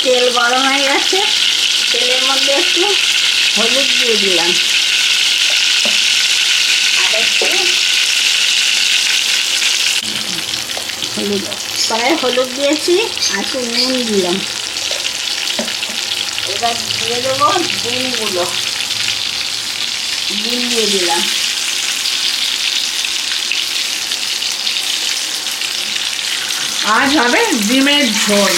তেল গরম হয়ে গেছে, তেলের মধ্যে একটু হলুদ দিয়ে দিলাম, আর একটু হলুদ দিয়েছি, আর একটু নুন দিলাম। এবার দিয়ে দেবো ডিমগুলো, ডিম দিয়ে দিলাম। আজ হবে ডিমের ঝোল।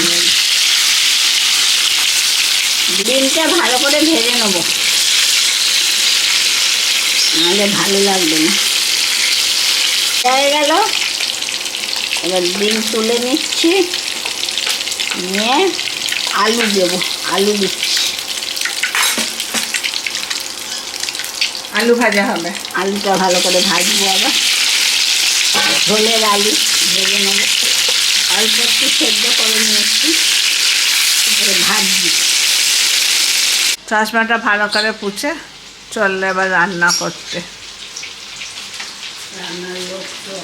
ডিমটা ভালো করে ভেজে নেবো, নাহলে ভালো লাগবে না। হয়ে গেল, এবার ডিম তুলে নিচ্ছি, নিয়ে আলু দেবো, আলু দিচ্ছি। আলু ভাজা হবে, আলুটা ভালো করে ভাজবো, আবার ঝোলের আলু ভেজে নেবো। অল্প একটু সেদ্ধ করে নিয়েছি, ভাজছি। চাষমাটা ভালো করে পুছে চললে এবার রান্না করতে। রান্নার লোক তো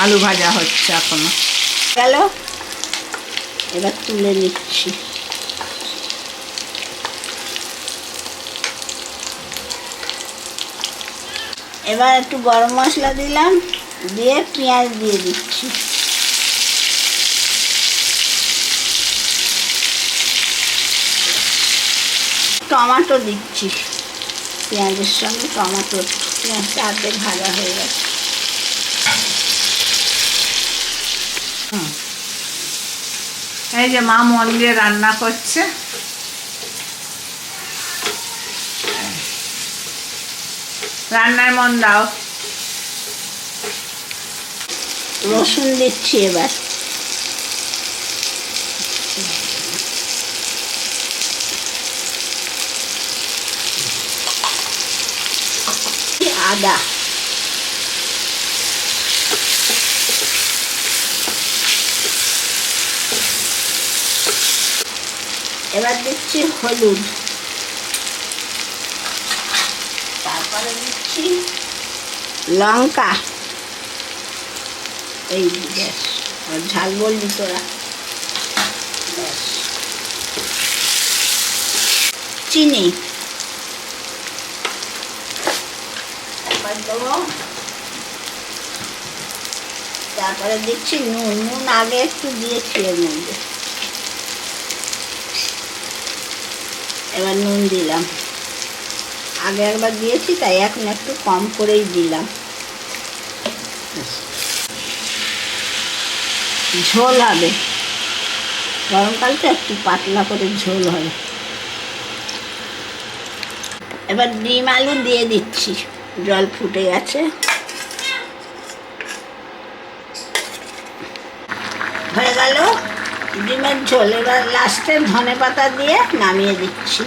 আলু ভাজা হচ্ছে এখনো। গেল, এবার তুলে নিচ্ছি। এবার একটু গরম মশলা দিলাম, দিয়ে পেঁয়াজ দিয়ে দিচ্ছি। টমেটো দিচ্ছি, পেঁয়াজের সঙ্গে টমেটো। পেঁয়াজটা আর্ধেক ভাজা হয়ে গেছে। এই যে মা মন দিয়ে রান্না করছে। রান্নায় মন দাও। রসুন দিচ্ছি এবার, আদা, এবার দিচ্ছি হলুদ, তারপরে দিচ্ছি লঙ্কা। এই ব্যাস, আর ঝাল বললি তোরা, ব্যাস। চিনি দেবো, তারপরে দিচ্ছি নুন। নুন আগে একটু দিয়েছি এর মধ্যে, এবার নুন দিলাম। আগে একবার দিয়েছি, তাই এখন একটু কম করেই দিলাম। ঝোল হবে, গরমকালটা একটু পাতলা করে ঝোল হবে। এবার ডিম আলু দিয়ে দিচ্ছি, জল ফুটে গেছে, হয়ে গেল ডিমের ঝোল। এবার লাস্টে ধনেপাতা দিয়ে নামিয়ে দিচ্ছি।